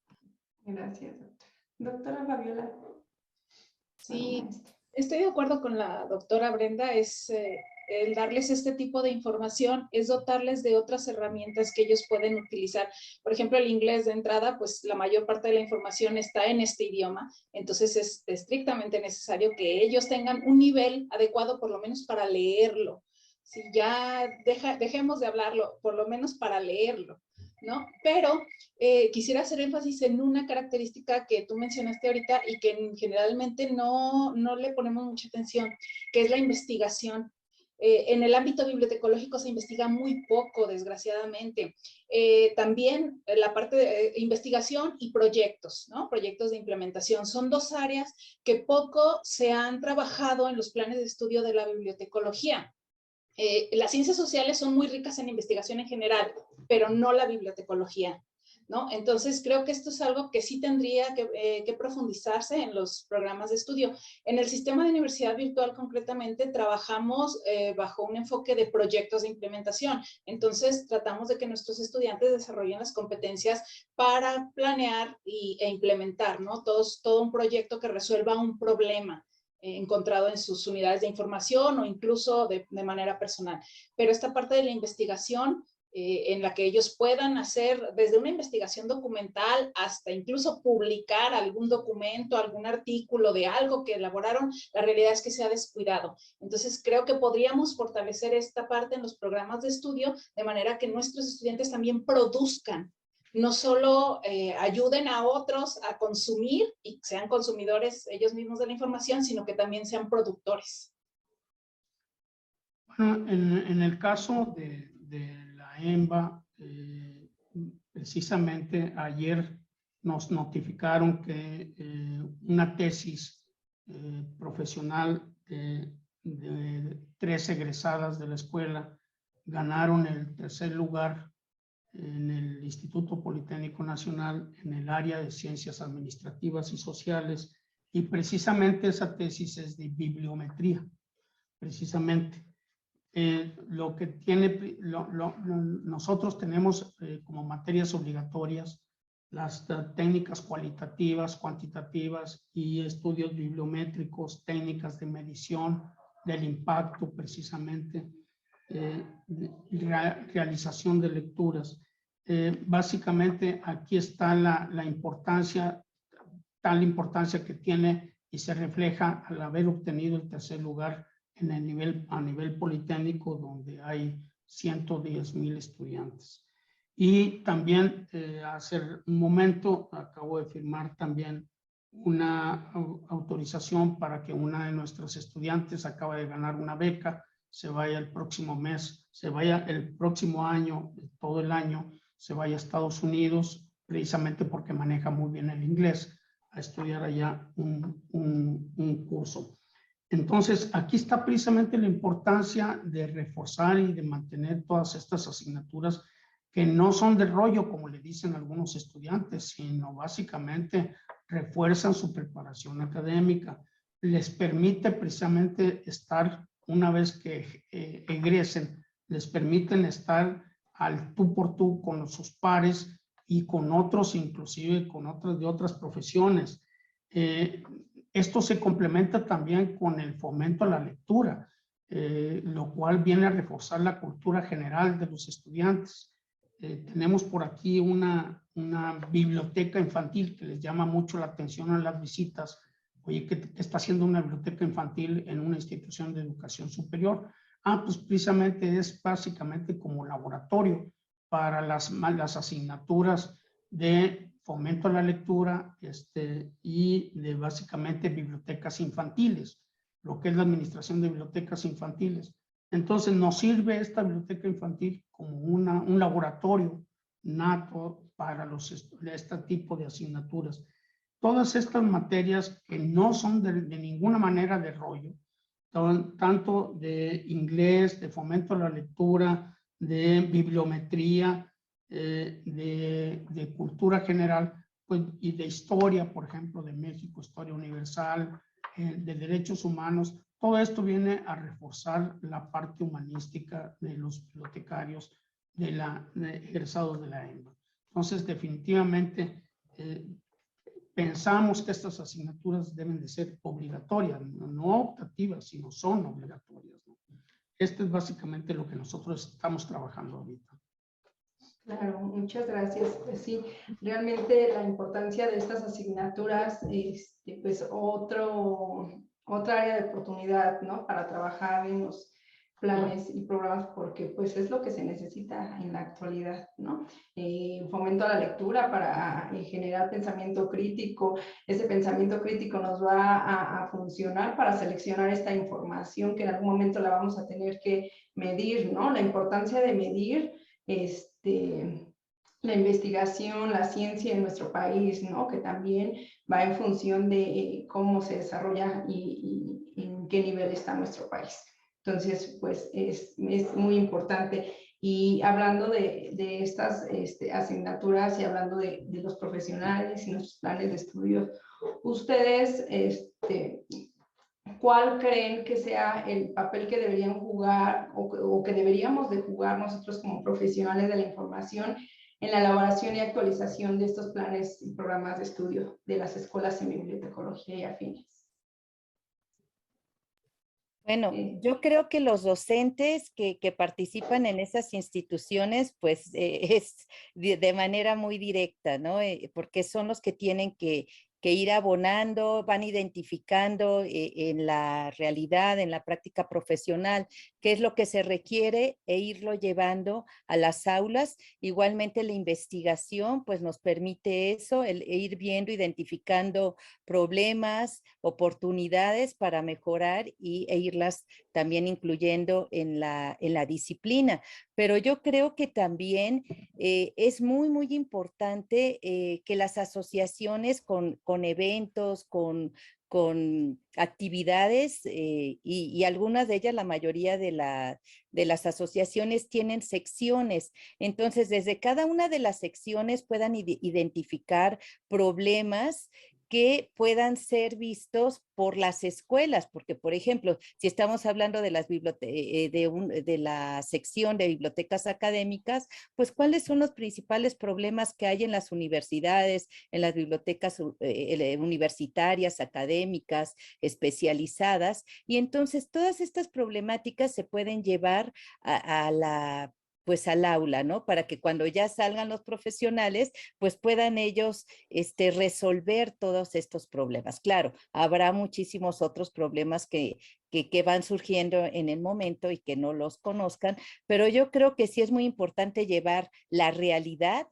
Gracias, doctora. Doctora Fabiola. Sí, estoy de acuerdo con la doctora Brenda. el darles este tipo de información es dotarles de otras herramientas que ellos pueden utilizar. Por ejemplo, el inglés de entrada, pues la mayor parte de la información está en este idioma, entonces es estrictamente necesario que ellos tengan un nivel adecuado, por lo menos para leerlo. Si ya dejemos de hablarlo, por lo menos para leerlo, ¿no? Pero quisiera hacer énfasis en una característica que tú mencionaste ahorita y que generalmente no le ponemos mucha atención, que es la investigación. En el ámbito bibliotecológico se investiga muy poco, desgraciadamente. También la parte de investigación y proyectos, ¿no? Proyectos de implementación. Son dos áreas que poco se han trabajado en los planes de estudio de la bibliotecología. Las ciencias sociales son muy ricas en investigación en general, pero no la bibliotecología, ¿no? Entonces, creo que esto es algo que sí tendría que profundizarse en los programas de estudio. En el sistema de universidad virtual, concretamente, trabajamos bajo un enfoque de proyectos de implementación. Entonces, tratamos de que nuestros estudiantes desarrollen las competencias para planear e implementar, ¿no? Todo un proyecto que resuelva un problema encontrado en sus unidades de información o incluso de manera personal. Pero esta parte de la investigación en la que ellos puedan hacer desde una investigación documental hasta incluso publicar algún documento, algún artículo de algo que elaboraron, la realidad es que se ha descuidado. Entonces creo que podríamos fortalecer esta parte en los programas de estudio de manera que nuestros estudiantes también produzcan, no solo ayuden a otros a consumir y sean consumidores ellos mismos de la información, sino que también sean productores. Bueno, en el caso de la EMBA, precisamente ayer nos notificaron que una tesis profesional de 3 egresadas de la escuela ganaron el 3er lugar en el Instituto Politécnico Nacional en el área de Ciencias Administrativas y Sociales, y precisamente esa tesis es de bibliometría, precisamente. Lo que tiene, nosotros tenemos como materias obligatorias las técnicas cualitativas, cuantitativas y estudios bibliométricos, técnicas de medición del impacto precisamente, realización de lecturas. Básicamente aquí está la importancia, tal importancia que tiene y se refleja al haber obtenido el 3er lugar en el a nivel politécnico, donde hay 110,000 estudiantes. Y también hace un momento acabo de firmar también una autorización para que una de nuestras estudiantes acaba de ganar una beca, se vaya el próximo mes, se vaya el próximo año, todo el año, se vaya a Estados Unidos, precisamente porque maneja muy bien el inglés, a estudiar allá un curso. Entonces, aquí está precisamente la importancia de reforzar y de mantener todas estas asignaturas que no son de rollo, como le dicen algunos estudiantes, sino básicamente refuerzan su preparación académica, les permite precisamente estar, una vez que egresen, les permiten estar al tú por tú con sus pares y con otros, inclusive con otros de otras profesiones. Esto se complementa también con el fomento a la lectura, lo cual viene a reforzar la cultura general de los estudiantes. Tenemos por aquí una biblioteca infantil que les llama mucho la atención a las visitas. Oye, ¿qué está haciendo una biblioteca infantil en una institución de educación superior? Pues precisamente es básicamente como laboratorio para las asignaturas de fomento a la lectura y de básicamente bibliotecas infantiles, lo que es la administración de bibliotecas infantiles. Entonces nos sirve esta biblioteca infantil como un laboratorio nato para este tipo de asignaturas. Todas estas materias que no son de ninguna manera de rollo, tanto de inglés, de fomento a la lectura, de bibliometría, de cultura general, pues, y de historia, por ejemplo, de México, historia universal, de derechos humanos. Todo esto viene a reforzar la parte humanística de los bibliotecarios egresados de la EMBA. Entonces, definitivamente, pensamos que estas asignaturas deben de ser obligatorias, no optativas, sino son obligatorias, ¿no? Esto es básicamente lo que nosotros estamos trabajando ahorita. Claro, muchas gracias. Pues sí, realmente la importancia de estas asignaturas, pues otra área de oportunidad, ¿no? Para trabajar en los planes y programas, porque pues es lo que se necesita en la actualidad, ¿no? Fomento a la lectura para generar pensamiento crítico. Ese pensamiento crítico nos va a funcionar para seleccionar esta información que en algún momento la vamos a tener que medir, ¿no? La importancia de medir la investigación, la ciencia en nuestro país, ¿no? Que también va en función de cómo se desarrolla y en qué nivel está nuestro país. Entonces, pues es muy importante. Y hablando de estas asignaturas y hablando de los profesionales y nuestros planes de estudio, ustedes, ¿cuál creen que sea el papel que deberían jugar o que deberíamos de jugar nosotros como profesionales de la información en la elaboración y actualización de estos planes y programas de estudio de las escuelas en bibliotecología y afines? Bueno, yo creo que los docentes que participan en esas instituciones, pues es de manera muy directa, ¿no? Porque son los que tienen que ir abonando, van identificando en la realidad, en la práctica profesional, qué es lo que se requiere e irlo llevando a las aulas. Igualmente la investigación, pues nos permite eso, ir viendo, identificando problemas, oportunidades para mejorar e irlas también incluyendo en la disciplina. Pero yo creo que también es muy, muy importante que las asociaciones con eventos, con actividades y algunas de ellas, la mayoría de las asociaciones tienen secciones. Entonces, desde cada una de las secciones puedan identificar problemas que puedan ser vistos por las escuelas, porque, por ejemplo, si estamos hablando de de la sección de bibliotecas académicas, pues, ¿cuáles son los principales problemas que hay en las universidades, en las bibliotecas universitarias, académicas, especializadas? Y entonces, todas estas problemáticas se pueden llevar pues al aula, ¿no? Para que cuando ya salgan los profesionales, pues puedan ellos resolver todos estos problemas. Claro, habrá muchísimos otros problemas que van surgiendo en el momento y que no los conozcan, pero yo creo que sí es muy importante llevar la realidad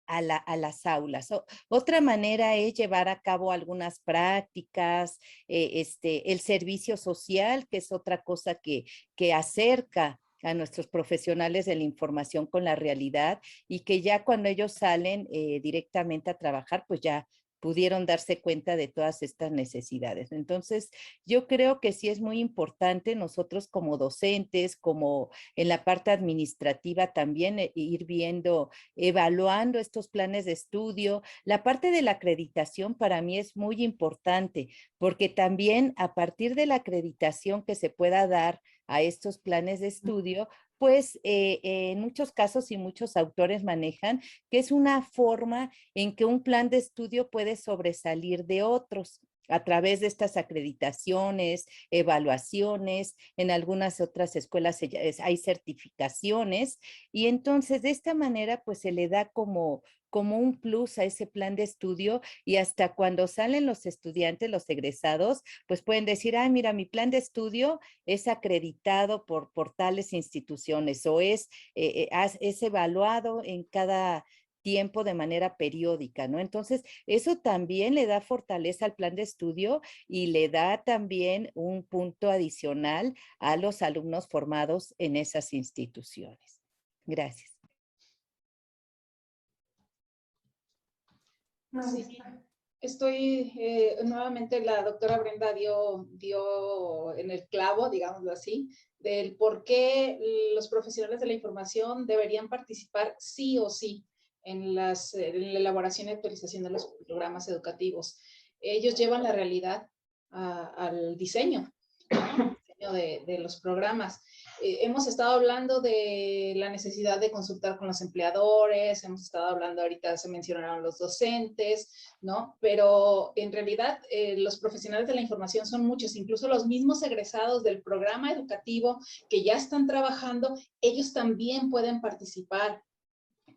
a las aulas. Otra manera es llevar a cabo algunas prácticas, el servicio social, que es otra cosa que acerca a nuestros profesionales de la información con la realidad y que ya cuando ellos salen directamente a trabajar, pues ya pudieron darse cuenta de todas estas necesidades. Entonces, yo creo que sí es muy importante nosotros como docentes, como en la parte administrativa también, ir viendo, evaluando estos planes de estudio. La parte de la acreditación para mí es muy importante, porque también a partir de la acreditación que se pueda dar a estos planes de estudio, pues en muchos casos y muchos autores manejan que es una forma en que un plan de estudio puede sobresalir de otros a través de estas acreditaciones, evaluaciones, en algunas otras escuelas hay certificaciones y entonces de esta manera pues se le da como un plus a ese plan de estudio y hasta cuando salen los estudiantes, los egresados, pues pueden decir, ah, mira, mi plan de estudio es acreditado por tales instituciones o es evaluado en cada tiempo de manera periódica, ¿no? Entonces, eso también le da fortaleza al plan de estudio y le da también un punto adicional a los alumnos formados en esas instituciones. Gracias. Sí, estoy, nuevamente la doctora Brenda dio en el clavo, digámoslo así, del por qué los profesionales de la información deberían participar sí o sí en la elaboración y actualización de los programas educativos. Ellos llevan la realidad al diseño, ¿no? de los programas. Hemos estado hablando de la necesidad de consultar con los empleadores, hemos estado hablando, ahorita se mencionaron los docentes, ¿no? Pero en realidad los profesionales de la información son muchos, incluso los mismos egresados del programa educativo que ya están trabajando, ellos también pueden participar.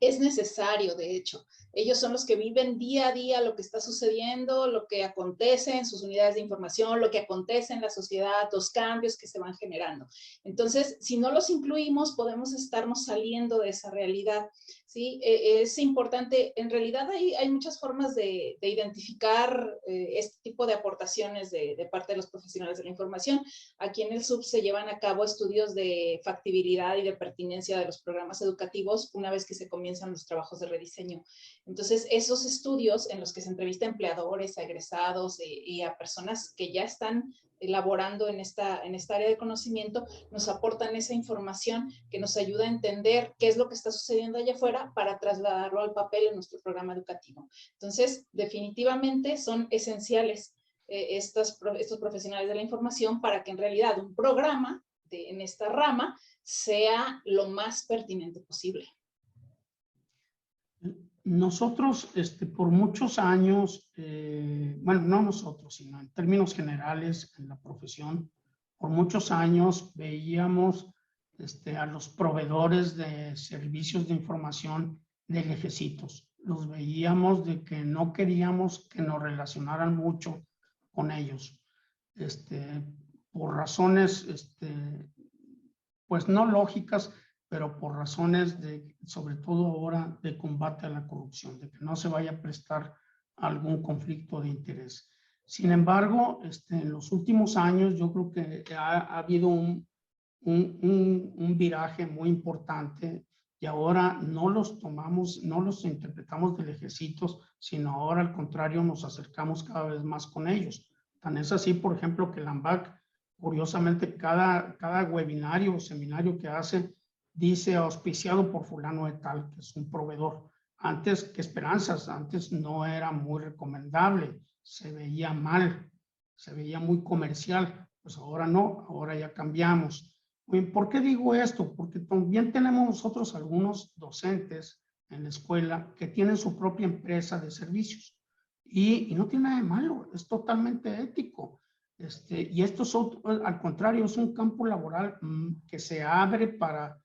Es necesario, de hecho. Ellos son los que viven día a día lo que está sucediendo, lo que acontece en sus unidades de información, lo que acontece en la sociedad, los cambios que se van generando. Entonces, si no los incluimos, podemos estarnos saliendo de esa realidad, ¿sí? Es importante, en realidad hay muchas formas de identificar este tipo de aportaciones de parte de los profesionales de la información. Aquí en el SUB se llevan a cabo estudios de factibilidad y de pertinencia de los programas educativos una vez que se comienzan los trabajos de rediseño. Entonces, esos estudios en los que se entrevista a empleadores, a egresados y a personas que ya están elaborando en esta área de conocimiento, nos aportan esa información que nos ayuda a entender qué es lo que está sucediendo allá afuera para trasladarlo al papel en nuestro programa educativo. Entonces, definitivamente son esenciales estos profesionales de la información para que en realidad un programa en esta rama sea lo más pertinente posible. Nosotros, por muchos años, bueno, no nosotros, sino en términos generales en la profesión, por muchos años veíamos a los proveedores de servicios de información de lejecitos. Los veíamos de que no queríamos que nos relacionaran mucho con ellos, por razones, pues no lógicas, pero por razones de, sobre todo ahora, de combate a la corrupción, de que no se vaya a prestar algún conflicto de interés. Sin embargo, en los últimos años yo creo que ha habido un viraje muy importante y ahora no los tomamos, no los interpretamos de lejecitos, sino ahora al contrario nos acercamos cada vez más con ellos. Tan es así, por ejemplo, que la ANBAC, curiosamente, cada webinario o seminario que hace, dice auspiciado por fulano de tal, que es un proveedor. Antes que Esperanzas, antes no era muy recomendable, se veía mal, se veía muy comercial, pues ahora no, ahora ya cambiamos. ¿Por qué digo esto? Porque también tenemos nosotros algunos docentes en la escuela que tienen su propia empresa de servicios y no tiene nada de malo, es totalmente ético. Y esto es al contrario, es un campo laboral que se abre para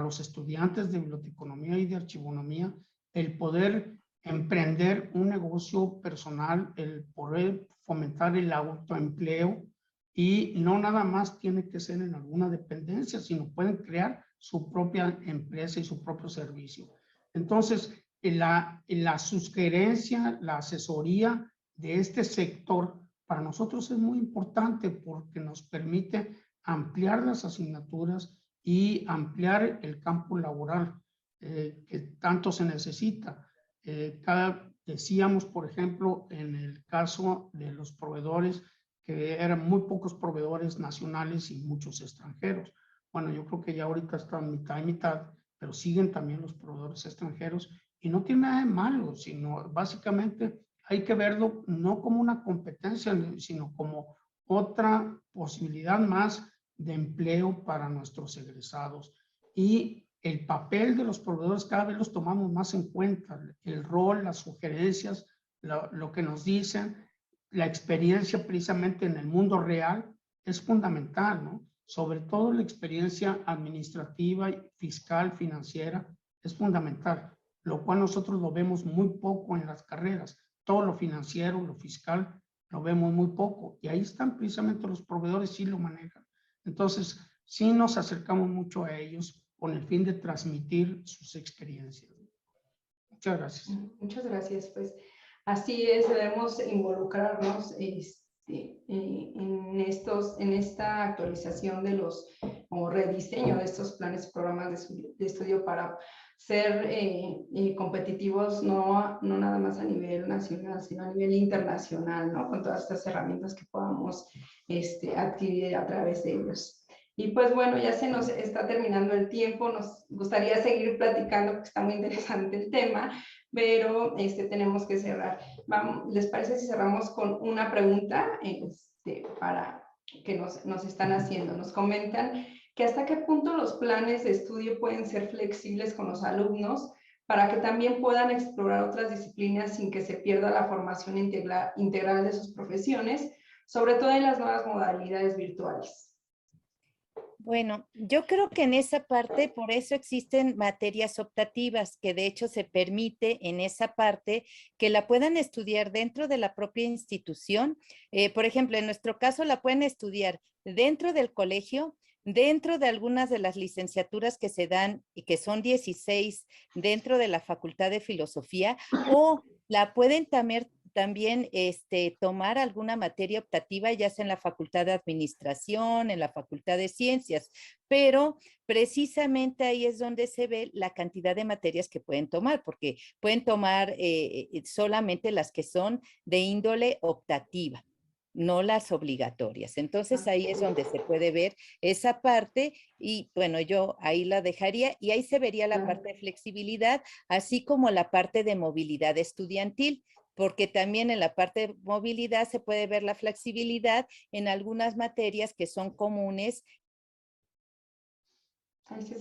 los estudiantes de biblioteconomía y de archivonomía, el poder emprender un negocio personal, el poder fomentar el autoempleo, y no nada más tiene que ser en alguna dependencia, sino pueden crear su propia empresa y su propio servicio. Entonces, la sugerencia, la asesoría de este sector para nosotros es muy importante porque nos permite ampliar las asignaturas y ampliar el campo laboral que tanto se necesita. Decíamos, por ejemplo, en el caso de los proveedores, que eran muy pocos proveedores nacionales y muchos extranjeros. Bueno, yo creo que ya ahorita están mitad y mitad, pero siguen también los proveedores extranjeros y no tiene nada de malo, sino básicamente hay que verlo no como una competencia, sino como otra posibilidad más de empleo para nuestros egresados. Y el papel de los proveedores cada vez los tomamos más en cuenta, el rol, las sugerencias, lo que nos dicen, la experiencia precisamente en el mundo real es fundamental, ¿no? Sobre todo la experiencia administrativa, fiscal, financiera, es fundamental, lo cual nosotros lo vemos muy poco en las carreras. Todo lo financiero, lo fiscal, lo vemos muy poco. Y ahí están precisamente los proveedores, sí lo manejan. Entonces, sí nos acercamos mucho a ellos con el fin de transmitir sus experiencias. Muchas gracias. Muchas gracias. Pues así es, debemos involucrarnos en esta actualización de o rediseño de estos planes y programas de estudio para ser competitivos no nada más a nivel nacional, sino a nivel internacional, ¿no? Con todas estas herramientas que podamos adquirir a través de ellos. Y pues bueno, ya se nos está terminando el tiempo, nos gustaría seguir platicando porque está muy interesante el tema, pero tenemos que cerrar. ¿Les parece si cerramos con una pregunta para que nos están haciendo. Nos comentan que hasta qué punto los planes de estudio pueden ser flexibles con los alumnos para que también puedan explorar otras disciplinas sin que se pierda la formación integral de sus profesiones, sobre todo en las nuevas modalidades virtuales. Bueno, yo creo que en esa parte, por eso existen materias optativas, que de hecho se permite en esa parte que la puedan estudiar dentro de la propia institución. Por ejemplo, en nuestro caso la pueden estudiar dentro del colegio, dentro de algunas de las licenciaturas que se dan y que son 16 dentro de la Facultad de Filosofía, o la pueden también tomar alguna materia optativa, ya sea en la Facultad de Administración, en la Facultad de Ciencias, pero precisamente ahí es donde se ve la cantidad de materias que pueden tomar, porque pueden tomar solamente las que son de índole optativa, no las obligatorias. Entonces ahí es donde se puede ver esa parte y bueno, yo ahí la dejaría y ahí se vería la parte de flexibilidad, así como la parte de movilidad estudiantil, porque también en la parte de movilidad se puede ver la flexibilidad en algunas materias que son comunes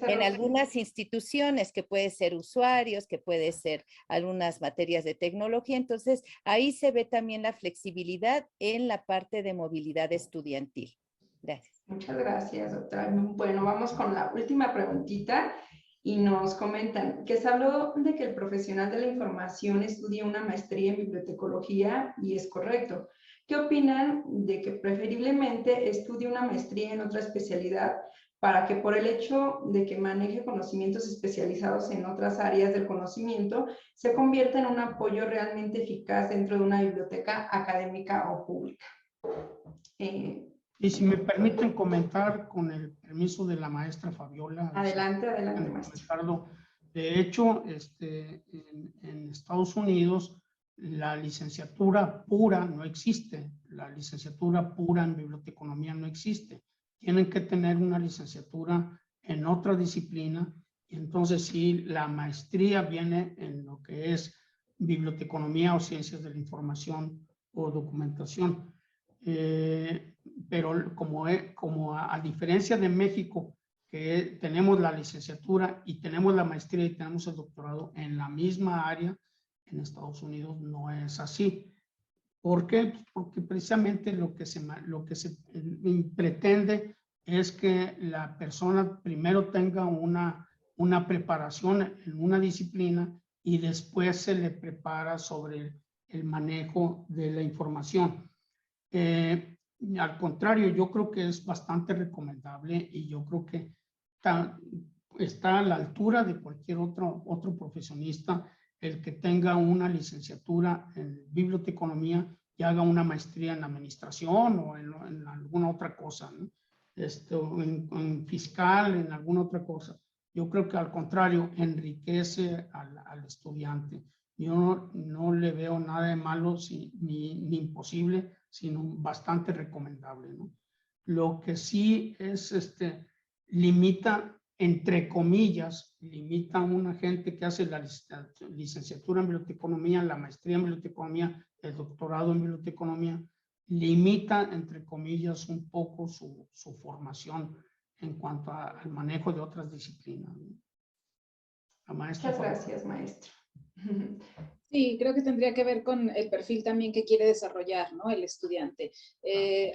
en algunas instituciones, que puede ser usuarios, que puede ser algunas materias de tecnología. Entonces, ahí se ve también la flexibilidad en la parte de movilidad estudiantil. Gracias. Muchas gracias, doctora. Bueno, vamos con la última preguntita y nos comentan que se habló de que el profesional de la información estudie una maestría en bibliotecología y es correcto. ¿Qué opinan de que preferiblemente estudie una maestría en otra especialidad para que por el hecho de que maneje conocimientos especializados en otras áreas del conocimiento se convierta en un apoyo realmente eficaz dentro de una biblioteca académica o pública? Y si me permiten comentar, con el permiso de la maestra Fabiola. Adelante, adelante, maestro. De hecho, en Estados Unidos, la licenciatura pura no existe. La licenciatura pura en biblioteconomía no existe. Tienen que tener una licenciatura en otra disciplina. Y entonces sí, la maestría viene en lo que es biblioteconomía o ciencias de la información o documentación. Pero como a diferencia de México, que tenemos la licenciatura y tenemos la maestría y tenemos el doctorado en la misma área, en Estados Unidos no es así. ¿Por qué? Pues porque precisamente lo que se pretende es que la persona primero tenga una preparación en una disciplina y después se le prepara sobre el manejo de la información. Al contrario, yo creo que es bastante recomendable y yo creo que está a la altura de cualquier otro profesionista el que tenga una licenciatura en biblioteconomía y haga una maestría en administración o en alguna otra cosa, ¿no? En fiscal, en alguna otra cosa. Yo creo que al contrario, enriquece al estudiante. Yo no le veo nada de malo ni imposible, sino bastante recomendable, ¿no? Lo que sí es, limita, entre comillas, limita a una gente que hace la licenciatura en biblioteconomía, la maestría en biblioteconomía, el doctorado en biblioteconomía, limita, entre comillas, un poco su formación en cuanto al manejo de otras disciplinas, ¿no? Muchas gracias, maestro. Sí, creo que tendría que ver con el perfil también que quiere desarrollar, ¿no? El estudiante.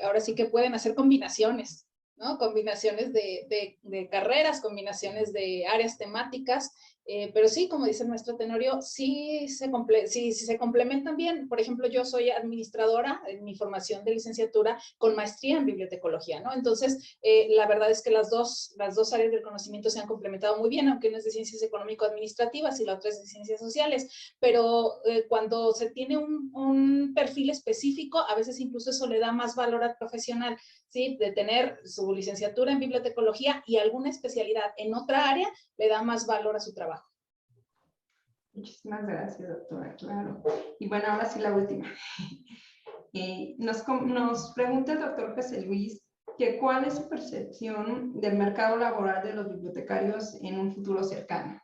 Ahora sí que pueden hacer combinaciones, ¿no? Combinaciones de carreras, combinaciones de áreas temáticas, pero sí, como dice el maestro Tenorio, sí se complementan bien. Por ejemplo, yo soy administradora en mi formación de licenciatura con maestría en bibliotecología, ¿no? Entonces, la verdad es que las dos áreas del conocimiento se han complementado muy bien, aunque una es de ciencias económico-administrativas y la otra es de ciencias sociales, pero cuando se tiene un perfil específico, a veces incluso eso le da más valor al profesional, ¿sí? De tener su licenciatura en bibliotecología y alguna especialidad en otra área, le da más valor a su trabajo. Muchísimas gracias, doctora, claro. Y bueno, ahora sí la última. Nos pregunta el doctor José Luis que cuál es su percepción del mercado laboral de los bibliotecarios en un futuro cercano.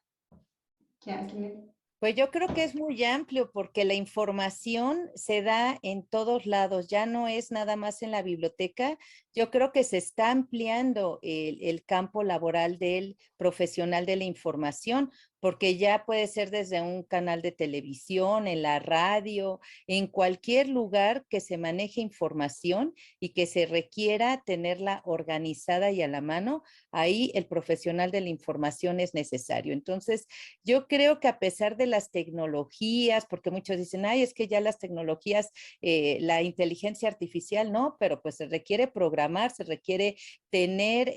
Pues yo creo que es muy amplio porque la información se da en todos lados, ya no es nada más en la biblioteca, Yo creo que se está ampliando el campo laboral del profesional de la información, porque ya puede ser desde un canal de televisión, en la radio, en cualquier lugar que se maneje información y que se requiera tenerla organizada y a la mano, ahí el profesional de la información es necesario. Entonces, yo creo que a pesar de las tecnologías, porque muchos dicen, ay, es que ya las tecnologías, la inteligencia artificial, no, pero pues se requiere programar, se requiere tener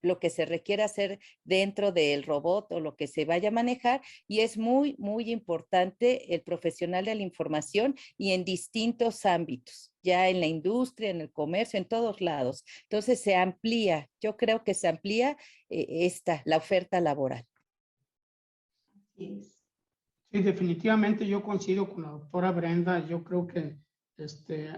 lo que se requiere hacer dentro del robot o lo que se vaya a manejar, y es muy, muy importante el profesional de la información y en distintos ámbitos, ya en la industria, en el comercio, en todos lados. Entonces se amplía, yo creo que se amplía la oferta laboral. Sí. Sí, definitivamente yo coincido con la doctora Brenda. Yo creo que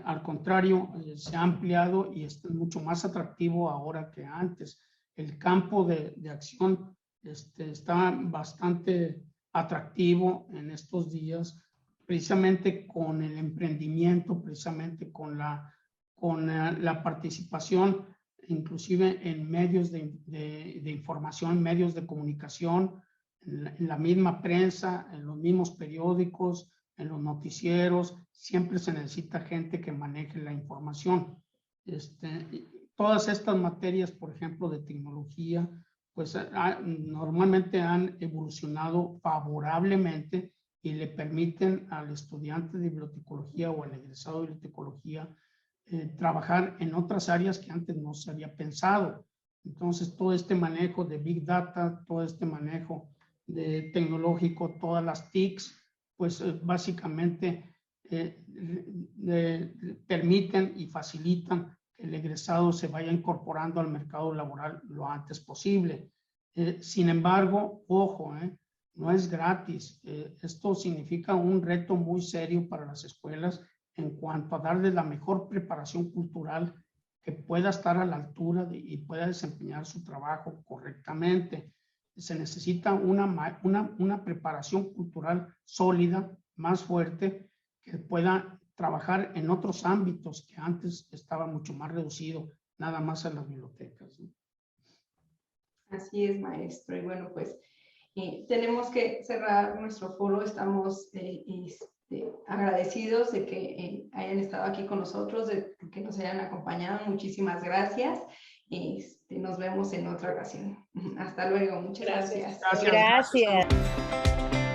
al contrario, se ha ampliado y es mucho más atractivo ahora que antes. El campo de acción está bastante atractivo en estos días, precisamente con el emprendimiento, precisamente con la participación, inclusive en medios de información, medios de comunicación, en la misma prensa, en los mismos periódicos, en los noticieros. Siempre se necesita gente que maneje la información. Todas estas materias, por ejemplo, de tecnología, pues normalmente han evolucionado favorablemente y le permiten al estudiante de bibliotecología o al egresado de bibliotecología trabajar en otras áreas que antes no se había pensado. Entonces, todo este manejo de Big Data, todo este manejo de tecnológico, todas las TICs, pues básicamente permiten y facilitan que el egresado se vaya incorporando al mercado laboral lo antes posible. Sin embargo, ojo, no es gratis. Esto significa un reto muy serio para las escuelas en cuanto a darles la mejor preparación cultural que pueda estar a la altura y pueda desempeñar su trabajo correctamente. Se necesita una preparación cultural sólida, más fuerte, que pueda trabajar en otros ámbitos que antes estaba mucho más reducido, nada más en las bibliotecas, ¿no? Así es, maestro. Y bueno, pues tenemos que cerrar nuestro foro. Estamos agradecidos de que hayan estado aquí con nosotros, de que nos hayan acompañado. Muchísimas gracias. Nos vemos en otra ocasión. Hasta luego. Muchas gracias. Gracias. Gracias.